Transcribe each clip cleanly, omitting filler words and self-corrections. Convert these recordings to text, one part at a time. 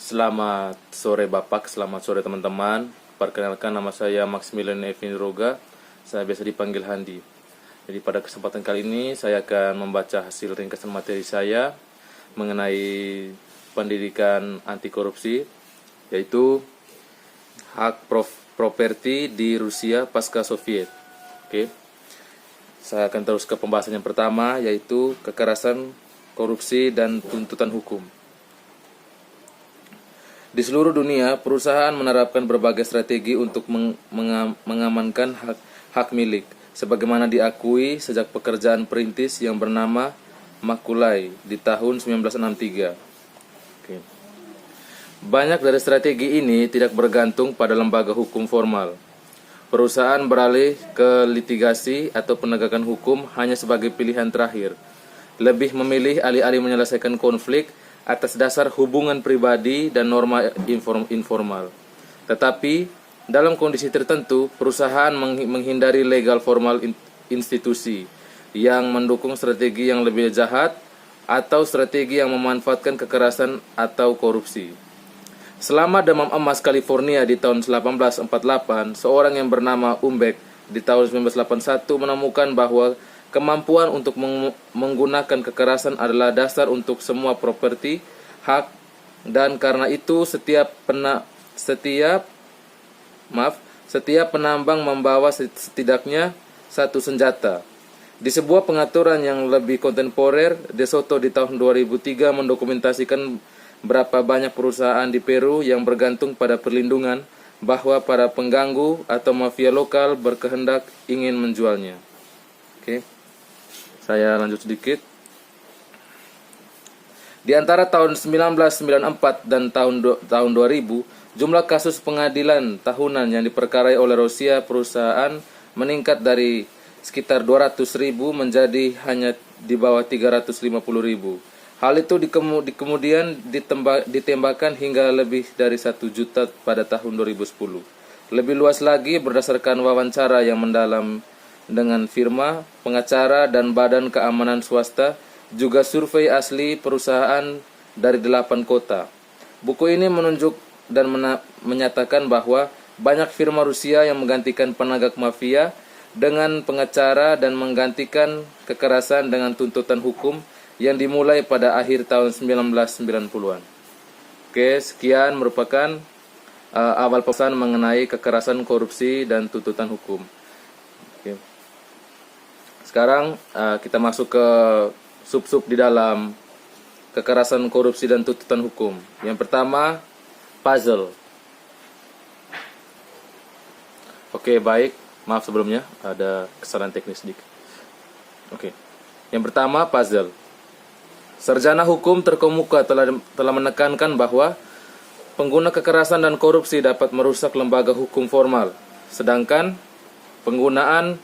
Selamat sore Bapak, selamat sore teman-teman. Perkenalkan, nama saya Maximilian Evin Roga. Saya biasa dipanggil Handi. Jadi pada kesempatan kali ini saya akan membaca hasil ringkasan materi saya mengenai pendidikan anti korupsi, yaitu hak properti di Rusia pasca Soviet. Oke. Saya akan terus ke pembahasan yang pertama, yaitu kekerasan, korupsi, dan tuntutan hukum. Di seluruh dunia, perusahaan menerapkan berbagai strategi untuk mengamankan hak milik, sebagaimana diakui sejak pekerjaan perintis yang bernama Macaulay di tahun 1963. Oke. Banyak dari strategi ini tidak bergantung pada lembaga hukum formal. Perusahaan beralih ke litigasi atau penegakan hukum hanya sebagai pilihan terakhir. Lebih memilih alih-alih menyelesaikan konflik atas dasar hubungan pribadi dan norma informal. Tetapi, dalam kondisi tertentu, perusahaan menghindari legal formal institusi yang mendukung strategi yang lebih jahat atau strategi yang memanfaatkan kekerasan atau korupsi. Selama demam emas California di tahun 1848, seorang yang bernama Umbek di tahun 1981 menemukan bahwa kemampuan untuk menggunakan kekerasan adalah dasar untuk semua properti, hak, dan karena itu setiap penambang membawa setidaknya satu senjata. Di sebuah pengaturan yang lebih kontemporer, De Soto di tahun 2003 mendokumentasikan berapa banyak perusahaan di Peru yang bergantung pada perlindungan bahwa para pengganggu atau mafia lokal berkehendak ingin menjualnya. Oke. Saya lanjut sedikit. Di antara tahun 1994 dan tahun 2000, jumlah kasus pengadilan tahunan yang diperkarai oleh Rusia perusahaan meningkat dari sekitar 200.000 menjadi hanya di bawah 350.000. Hal itu kemudian ditembakkan hingga lebih dari 1 juta pada tahun 2010. Lebih luas lagi, berdasarkan wawancara yang mendalam dengan firma, pengacara, dan badan keamanan swasta, juga survei asli perusahaan dari 8 kota. Buku ini menunjuk dan menyatakan bahwa banyak firma Rusia yang menggantikan penegak mafia dengan pengacara dan menggantikan kekerasan dengan tuntutan hukum yang dimulai pada akhir tahun 1990-an. Oke, sekian merupakan awal pesan mengenai kekerasan, korupsi, dan tuntutan hukum. Oke. Sekarang kita masuk ke sub-sub di dalam kekerasan, korupsi, dan tuntutan hukum. Yang pertama, puzzle. Oke, baik. Maaf sebelumnya, ada kesalahan teknis sedikit. Oke. Yang pertama, puzzle. Sarjana hukum terkemuka telah menekankan bahwa pengguna kekerasan dan korupsi dapat merusak lembaga hukum formal, sedangkan penggunaan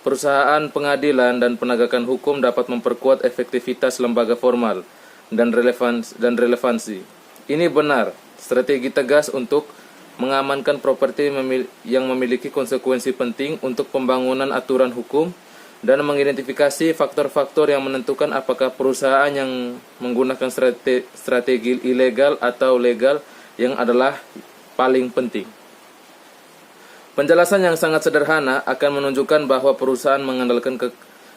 perusahaan, pengadilan, dan penegakan hukum dapat memperkuat efektivitas lembaga formal dan relevansi. Ini benar, strategi tegas untuk mengamankan properti yang memiliki konsekuensi penting untuk pembangunan aturan hukum dan mengidentifikasi faktor-faktor yang menentukan apakah perusahaan yang menggunakan strategi ilegal atau legal yang adalah paling penting. Penjelasan yang sangat sederhana akan menunjukkan bahwa perusahaan mengandalkan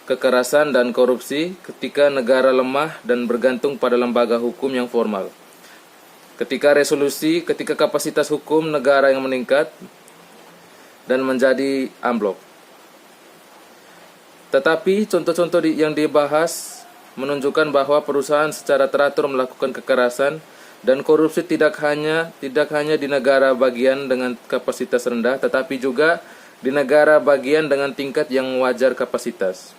kekerasan dan korupsi ketika negara lemah dan bergantung pada lembaga hukum yang formal. Ketika kapasitas hukum negara yang meningkat dan menjadi amblok. Tetapi contoh-contoh yang dibahas menunjukkan bahwa perusahaan secara teratur melakukan kekerasan dan korupsi tidak hanya di negara bagian dengan kapasitas rendah, tetapi juga di negara bagian dengan tingkat yang wajar kapasitas.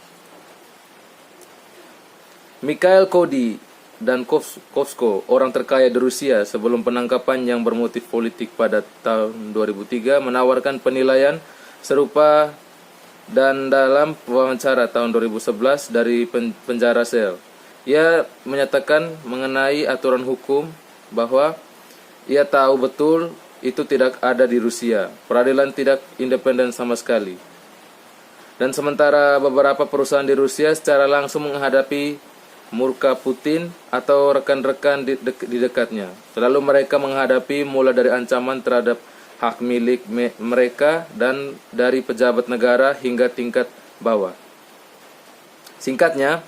Mikhail Kody dan Kovsko, orang terkaya di Rusia sebelum penangkapan yang bermotif politik pada tahun 2003, menawarkan penilaian serupa dan dalam wawancara tahun 2011 dari penjara sel. Ia menyatakan mengenai aturan hukum bahwa ia tahu betul itu tidak ada di Rusia. Peradilan tidak independen sama sekali. Dan sementara beberapa perusahaan di Rusia secara langsung menghadapi murka Putin atau rekan-rekan di dekatnya. Selalu mereka menghadapi mulai dari ancaman terhadap hak milik mereka dan dari pejabat negara hingga tingkat bawah. Singkatnya,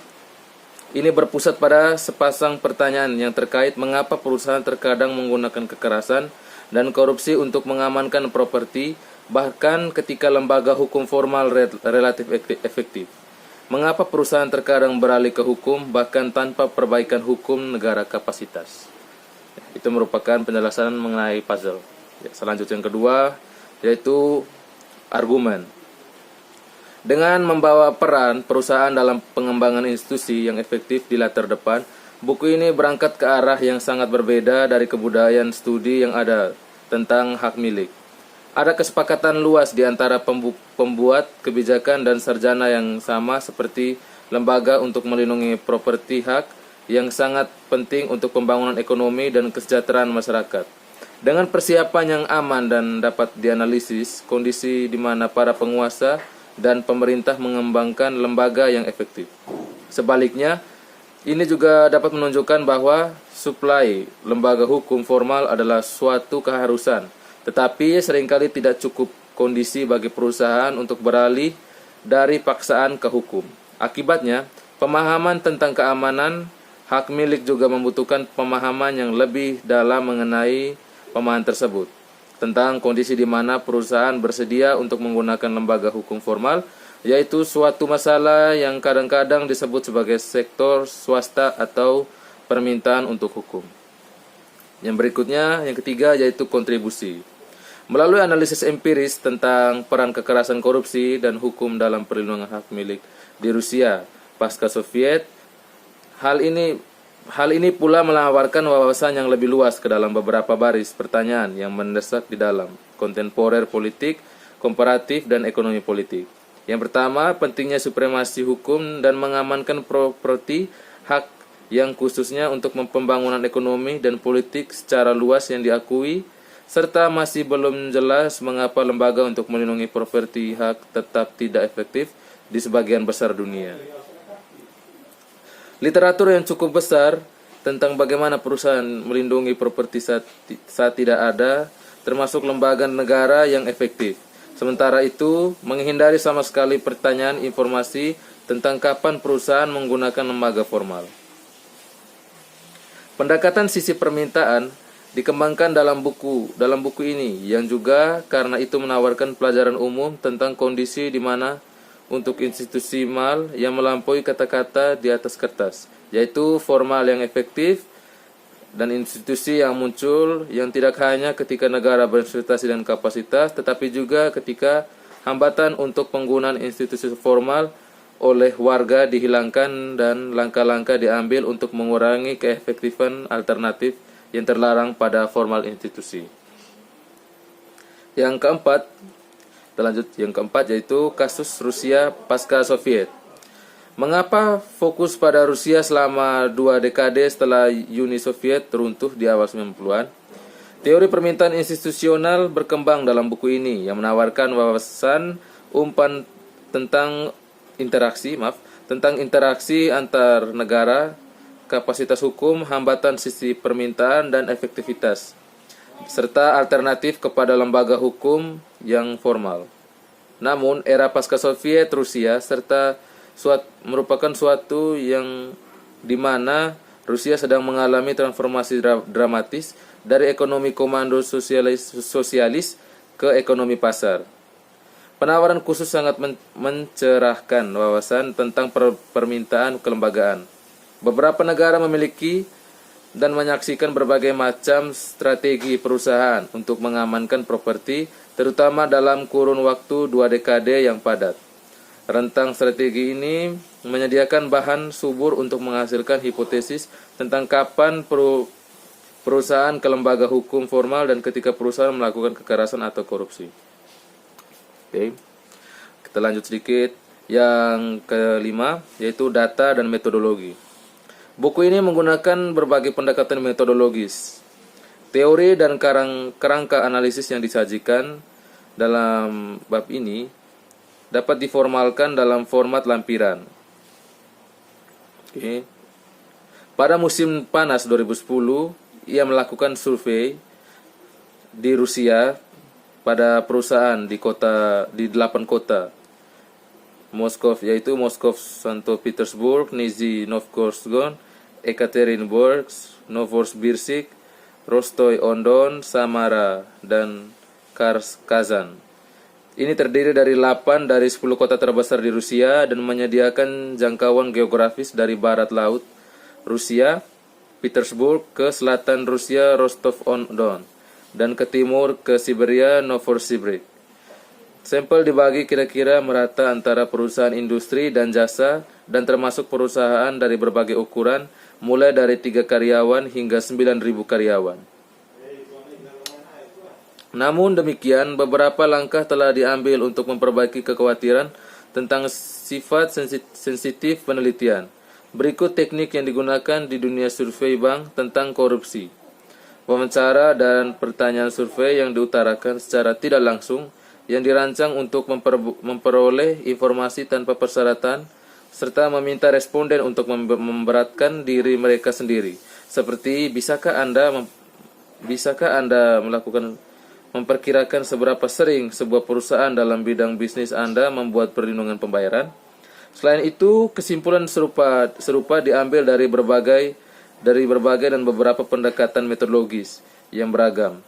ini berpusat pada sepasang pertanyaan yang terkait mengapa perusahaan terkadang menggunakan kekerasan dan korupsi untuk mengamankan properti, bahkan ketika lembaga hukum formal relatif efektif. Mengapa perusahaan terkadang beralih ke hukum, bahkan tanpa perbaikan hukum negara kapasitas. Itu merupakan penjelasan mengenai puzzle. Selanjutnya yang kedua, yaitu argumen. Dengan membawa peran perusahaan dalam pengembangan institusi yang efektif di latar depan, buku ini berangkat ke arah yang sangat berbeda dari kebudayaan studi yang ada tentang hak milik. Ada kesepakatan luas di antara pembuat kebijakan dan sarjana yang sama seperti lembaga untuk melindungi properti hak yang sangat penting untuk pembangunan ekonomi dan kesejahteraan masyarakat. Dengan persiapan yang aman dan dapat dianalisis, kondisi di mana para penguasa dan pemerintah mengembangkan lembaga yang efektif. Sebaliknya, ini juga dapat menunjukkan bahwa suplai lembaga hukum formal adalah suatu keharusan, tetapi seringkali tidak cukup kondisi bagi perusahaan untuk beralih dari paksaan ke hukum. Akibatnya, pemahaman tentang keamanan hak milik juga membutuhkan pemahaman yang lebih dalam mengenai pemahaman tersebut, tentang kondisi di mana perusahaan bersedia untuk menggunakan lembaga hukum formal, yaitu suatu masalah yang kadang-kadang disebut sebagai sektor swasta atau permintaan untuk hukum. Yang berikutnya, yang ketiga, yaitu kontribusi. Melalui analisis empiris tentang peran kekerasan korupsi dan hukum dalam perlindungan hak milik di Rusia pasca Soviet, hal ini pula menawarkan wawasan yang lebih luas ke dalam beberapa baris pertanyaan yang mendesak di dalam kontemporer politik, komparatif, dan ekonomi politik. Yang pertama, pentingnya supremasi hukum dan mengamankan properti hak yang khususnya untuk pembangunan ekonomi dan politik secara luas yang diakui, serta masih belum jelas mengapa lembaga untuk melindungi properti hak tetap tidak efektif di sebagian besar dunia. Literatur yang cukup besar tentang bagaimana perusahaan melindungi properti saat tidak ada, termasuk lembaga negara yang efektif. Sementara itu, menghindari sama sekali pertanyaan informasi tentang kapan perusahaan menggunakan lembaga formal. Pendekatan sisi permintaan dikembangkan dalam buku ini, yang juga karena itu menawarkan pelajaran umum tentang kondisi di mana untuk institusi mal yang melampaui kata-kata di atas kertas, yaitu formal yang efektif dan institusi yang muncul yang tidak hanya ketika negara berinvestasi dan kapasitas, tetapi juga ketika hambatan untuk penggunaan institusi formal oleh warga dihilangkan dan langkah-langkah diambil untuk mengurangi keefektifan alternatif yang terlarang pada formal institusi. Yang keempat yaitu kasus Rusia pasca Soviet. Mengapa fokus pada Rusia selama 2 dekade setelah Uni Soviet runtuh di awal 90-an? Teori permintaan institusional berkembang dalam buku ini yang menawarkan wawasan umpan tentang interaksi antar negara, kapasitas hukum, hambatan sisi permintaan dan efektivitas, serta alternatif kepada lembaga hukum yang formal. Namun, era pasca Soviet Rusia merupakan suatu yang di mana Rusia sedang mengalami transformasi dramatis dari ekonomi komando sosialis ke ekonomi pasar. Penawaran khusus sangat mencerahkan wawasan tentang permintaan kelembagaan. Beberapa negara memiliki dan menyaksikan berbagai macam strategi perusahaan untuk mengamankan properti, terutama dalam kurun waktu 2 dekade yang padat. Rentang strategi ini menyediakan bahan subur untuk menghasilkan hipotesis tentang kapan perusahaan ke lembaga hukum formal dan ketika perusahaan melakukan kekerasan atau korupsi. Oke. Kita lanjut sedikit. Yang kelima, yaitu data dan metodologi. Buku ini menggunakan berbagai pendekatan metodologis, teori dan kerangka analisis yang disajikan dalam bab ini dapat diformalkan dalam format lampiran. Oke. Pada musim panas 2010, ia melakukan survei di Rusia pada perusahaan di 8 kota Moskow, yaitu Moskow, Santo Petersburg, Nizhny Novgorod, Ekaterinburg, Novosibirsk, Rostov-on-Don, Samara, dan Kazan. Ini terdiri dari 8 dari 10 kota terbesar di Rusia dan menyediakan jangkauan geografis dari barat laut Rusia, Petersburg, ke selatan Rusia, Rostov-on-Don, dan ke timur ke Siberia, Novosibirsk. Sampel dibagi kira-kira merata antara perusahaan industri dan jasa dan termasuk perusahaan dari berbagai ukuran, mulai dari 3 karyawan hingga 9.000 karyawan. Namun demikian, beberapa langkah telah diambil untuk memperbaiki kekhawatiran tentang sifat sensitif penelitian. Berikut teknik yang digunakan di dunia survei bank tentang korupsi. Wawancara dan pertanyaan survei yang diutarakan secara tidak langsung yang dirancang untuk memperoleh informasi tanpa persyaratan serta meminta responden untuk memberatkan diri mereka sendiri. Seperti, bisakah Anda memperkirakan seberapa sering sebuah perusahaan dalam bidang bisnis Anda membuat perlindungan pembayaran? Selain itu, kesimpulan serupa diambil dari berbagai dan beberapa pendekatan metodologis yang beragam.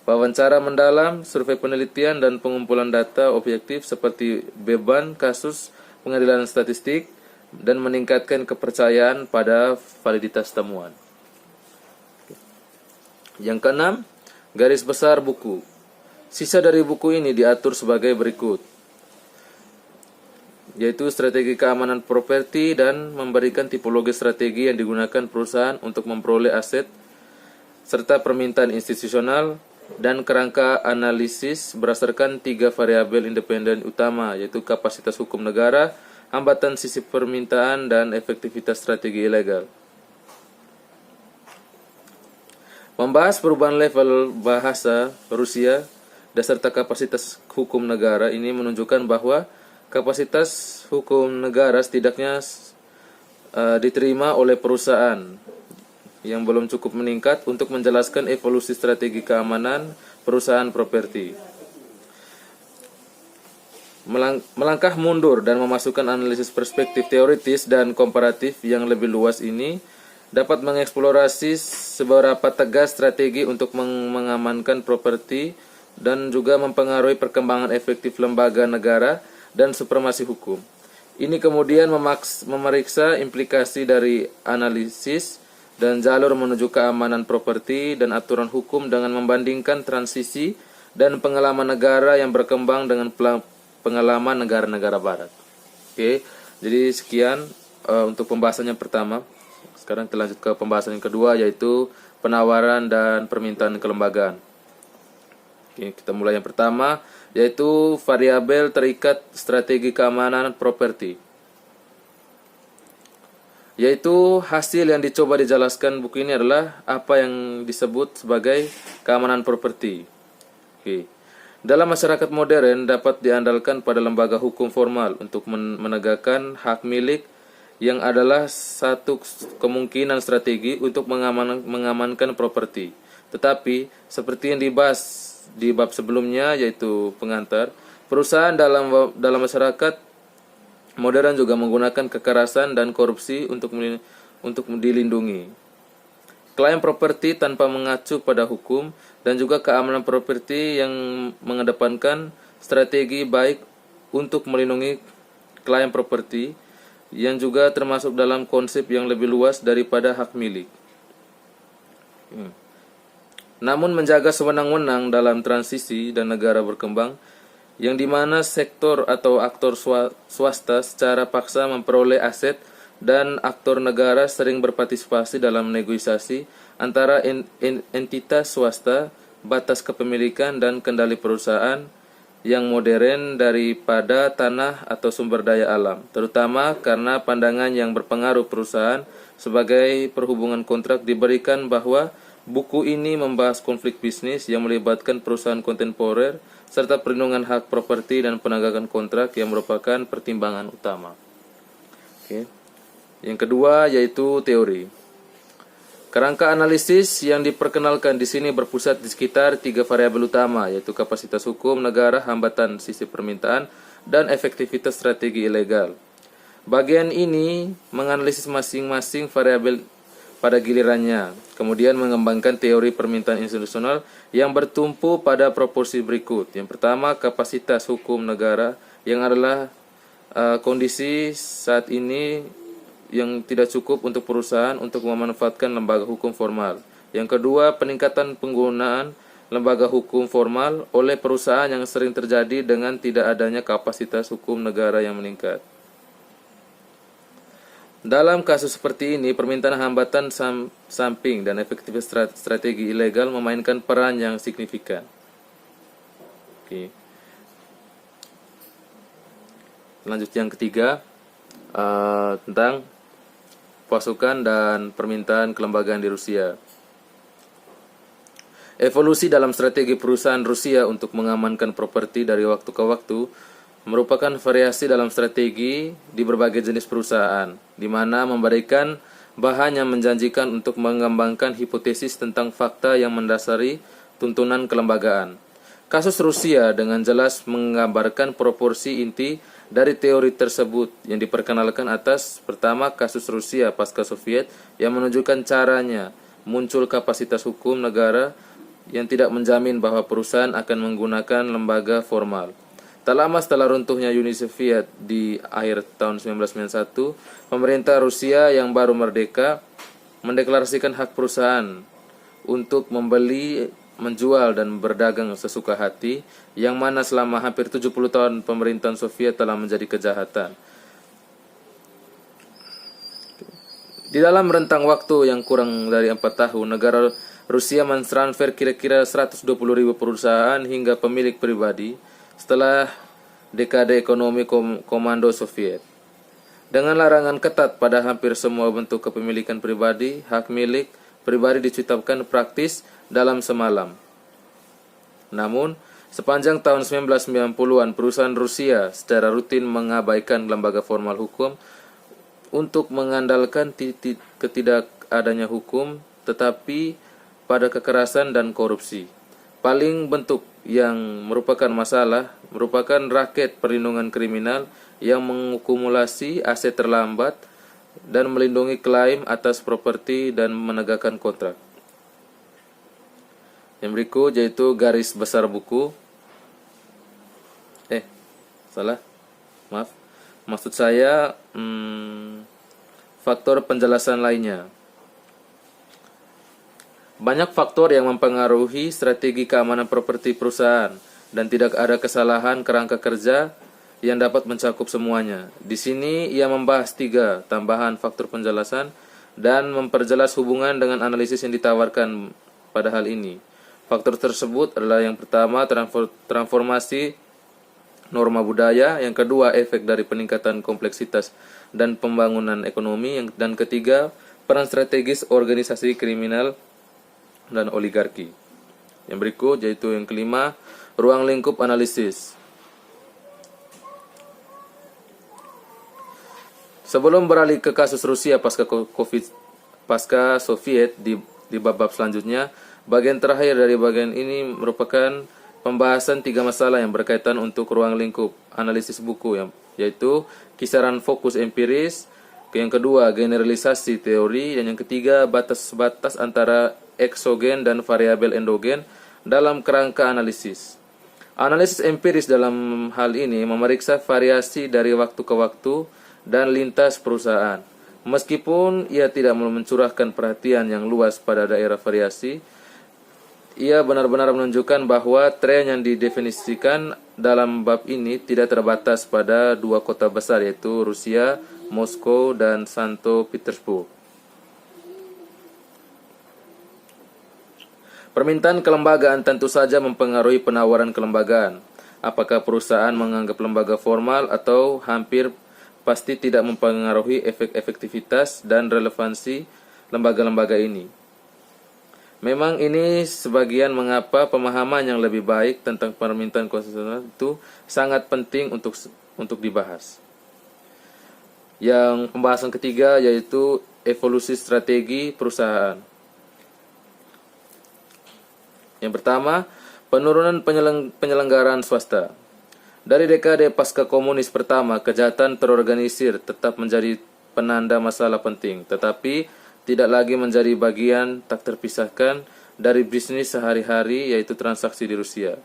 Wawancara mendalam, survei penelitian, dan pengumpulan data objektif seperti beban kasus pengadilan statistik dan meningkatkan kepercayaan pada validitas temuan. Yang keenam, garis besar buku. Sisa dari buku ini diatur sebagai berikut, yaitu strategi keamanan properti dan memberikan tipologi strategi yang digunakan perusahaan untuk memperoleh aset serta permintaan institusional dan kerangka analisis berdasarkan 3 variabel independen utama, yaitu kapasitas hukum negara, hambatan sisi permintaan, dan efektivitas strategi ilegal. Membahas perubahan level bahasa Rusia beserta kapasitas hukum negara ini menunjukkan bahwa kapasitas hukum negara setidaknya diterima oleh perusahaan yang belum cukup meningkat untuk menjelaskan evolusi strategi keamanan perusahaan properti. Melangkah mundur dan memasukkan analisis perspektif teoritis dan komparatif yang lebih luas ini dapat mengeksplorasi seberapa tegas strategi untuk mengamankan properti dan juga mempengaruhi perkembangan efektif lembaga negara dan supremasi hukum. Ini kemudian memeriksa implikasi dari analisis dan jalur menuju keamanan properti dan aturan hukum dengan membandingkan transisi dan pengalaman negara yang berkembang dengan pengalaman negara-negara barat. Oke, jadi sekian untuk pembahasan yang pertama. Sekarang kita lanjut ke pembahasan yang kedua, yaitu penawaran dan permintaan kelembagaan. Oke, kita mulai yang pertama, yaitu variabel terikat strategi keamanan properti. Yaitu hasil yang dicoba dijelaskan buku ini adalah apa yang disebut sebagai keamanan properti. Oke. Dalam masyarakat modern dapat diandalkan pada lembaga hukum formal untuk menegakkan hak milik yang adalah satu kemungkinan strategi untuk mengamankan properti. Tetapi seperti yang dibahas di bab sebelumnya, yaitu pengantar, perusahaan dalam masyarakat modern juga menggunakan kekerasan dan korupsi untuk dilindungi. Klaim properti tanpa mengacu pada hukum dan juga keamanan properti yang mengedepankan strategi baik untuk melindungi klaim properti yang juga termasuk dalam konsep yang lebih luas daripada hak milik. Namun menjaga sewenang-wenang dalam transisi dan negara berkembang yang dimana sektor atau aktor swasta secara paksa memperoleh aset dan aktor negara sering berpartisipasi dalam negosiasi antara entitas swasta, batas kepemilikan dan kendali perusahaan yang modern daripada tanah atau sumber daya alam, terutama karena pandangan yang berpengaruh perusahaan sebagai perhubungan kontrak diberikan bahwa buku ini membahas konflik bisnis yang melibatkan perusahaan kontemporer serta perlindungan hak properti dan penegakan kontrak yang merupakan pertimbangan utama. Oke. Yang kedua yaitu teori. Kerangka analisis yang diperkenalkan di sini berpusat di sekitar 3 variabel utama, yaitu kapasitas hukum negara, hambatan sisi permintaan, dan efektivitas strategi ilegal. Bagian ini menganalisis masing-masing variabel pada gilirannya, kemudian mengembangkan teori permintaan institusional yang bertumpu pada proporsi berikut. Yang pertama, kapasitas hukum negara, yang adalah kondisi saat ini yang tidak cukup untuk perusahaan untuk memanfaatkan lembaga hukum formal. Yang kedua, peningkatan penggunaan lembaga hukum formal oleh perusahaan yang sering terjadi dengan tidak adanya kapasitas hukum negara yang meningkat. Dalam kasus seperti ini, permintaan hambatan samping dan efektivitas strategi ilegal memainkan peran yang signifikan. Oke. Lanjut yang ketiga, tentang pasukan dan permintaan kelembagaan di Rusia. Evolusi dalam strategi perusahaan Rusia untuk mengamankan properti dari waktu ke waktu merupakan variasi dalam strategi di berbagai jenis perusahaan, di mana memberikan bahan yang menjanjikan untuk mengembangkan hipotesis tentang fakta yang mendasari tuntunan kelembagaan. Kasus Rusia dengan jelas menggambarkan proporsi inti dari teori tersebut yang diperkenalkan atas. Pertama, kasus Rusia pasca Soviet yang menunjukkan caranya muncul kapasitas hukum negara yang tidak menjamin bahwa perusahaan akan menggunakan lembaga formal. Tak lama setelah runtuhnya Uni Soviet di akhir tahun 1991, pemerintah Rusia yang baru merdeka mendeklarasikan hak perusahaan untuk membeli, menjual, dan berdagang sesuka hati, yang mana selama hampir 70 tahun pemerintahan Soviet telah menjadi kejahatan. Di dalam rentang waktu yang kurang dari 4 tahun, negara Rusia mentransfer kira-kira 120.000 perusahaan hingga pemilik pribadi setelah dekade ekonomi komando Soviet. Dengan larangan ketat pada hampir semua bentuk kepemilikan pribadi, hak milik pribadi ditetapkan praktis dalam semalam. Namun, sepanjang tahun 1990-an, perusahaan Rusia secara rutin mengabaikan lembaga formal hukum untuk mengandalkan ketidakadanya hukum, tetapi pada kekerasan dan korupsi. Paling bentuk yang merupakan masalah merupakan raket perlindungan kriminal yang mengakumulasi aset terlambat dan melindungi klaim atas properti dan menegakkan kontrak. Yang berikut yaitu garis besar buku. Maksud saya faktor penjelasan lainnya. Banyak faktor yang mempengaruhi strategi keamanan properti perusahaan dan tidak ada kesalahan kerangka kerja yang dapat mencakup semuanya. Di sini ia membahas 3 tambahan faktor penjelasan dan memperjelas hubungan dengan analisis yang ditawarkan pada hal ini. Faktor tersebut adalah yang pertama, transformasi norma budaya, yang kedua, efek dari peningkatan kompleksitas dan pembangunan ekonomi, dan ketiga, peran strategis organisasi kriminal dan oligarki. Yang berikut yaitu yang kelima, ruang lingkup analisis. Sebelum beralih ke kasus Rusia pasca Soviet di bab selanjutnya, bagian terakhir dari bagian ini merupakan pembahasan 3 masalah yang berkaitan untuk ruang lingkup analisis buku, yaitu kisaran fokus empiris, yang kedua generalisasi teori, dan yang ketiga batas-batas antara eksogen dan variabel endogen dalam kerangka analisis. Analisis empiris dalam hal ini memeriksa variasi dari waktu ke waktu dan lintas perusahaan. Meskipun ia tidak mencurahkan perhatian yang luas pada daerah variasi, ia benar-benar menunjukkan bahwa tren yang didefinisikan dalam bab ini tidak terbatas pada 2 kota besar, yaitu Rusia, Moskow, dan Santo Petersburg. Permintaan kelembagaan tentu saja mempengaruhi penawaran kelembagaan. Apakah perusahaan menganggap lembaga formal atau hampir pasti tidak mempengaruhi efektivitas dan relevansi lembaga-lembaga ini. Memang ini sebagian mengapa pemahaman yang lebih baik tentang permintaan konstitusional itu sangat penting untuk dibahas. Yang pembahasan ketiga yaitu evolusi strategi perusahaan. Yang pertama, penurunan penyelenggaraan swasta. Dari dekade pasca komunis pertama, kejahatan terorganisir tetap menjadi penanda masalah penting, tetapi tidak lagi menjadi bagian tak terpisahkan dari bisnis sehari-hari, yaitu transaksi di Rusia.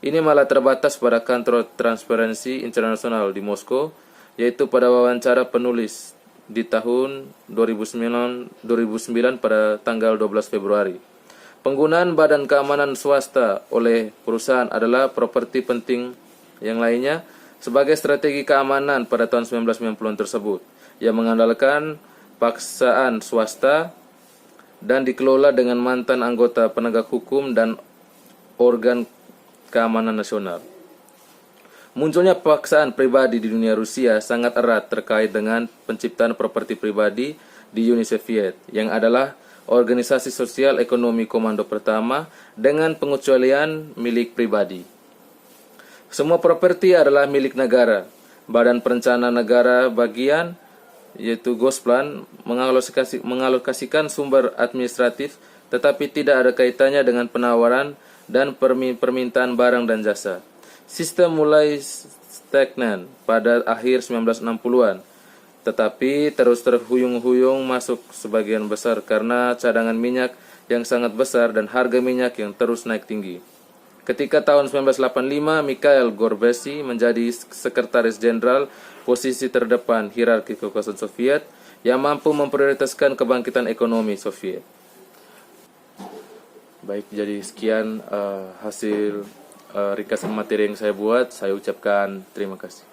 Ini malah terbatas pada kantor Transparency International di Moskow, yaitu pada wawancara penulis di tahun 2009 pada tanggal 12 Februari. Penggunaan badan keamanan swasta oleh perusahaan adalah properti penting yang lainnya sebagai strategi keamanan pada tahun 1990-an tersebut, yang mengandalkan paksaan swasta dan dikelola dengan mantan anggota penegak hukum dan organ keamanan nasional. Munculnya paksaan pribadi di dunia Rusia sangat erat terkait dengan penciptaan properti pribadi di Uni Soviet, yang adalah organisasi sosial ekonomi komando pertama dengan pengecualian milik pribadi. Semua properti adalah milik negara. Badan Perencana Negara bagian, yaitu Gosplan, mengalokasikan sumber administratif, tetapi tidak ada kaitannya dengan penawaran dan permintaan barang dan jasa. Sistem mulai stagnan pada akhir 1960-an, tetapi terus terhuyung-huyung masuk sebagian besar karena cadangan minyak yang sangat besar dan harga minyak yang terus naik tinggi. Ketika tahun 1985, Mikhail Gorbachev menjadi sekretaris jenderal, posisi terdepan hierarki kekuasaan Soviet yang mampu memprioritaskan kebangkitan ekonomi Soviet. Baik, jadi sekian hasil ringkasan materi yang saya buat. Saya ucapkan terima kasih.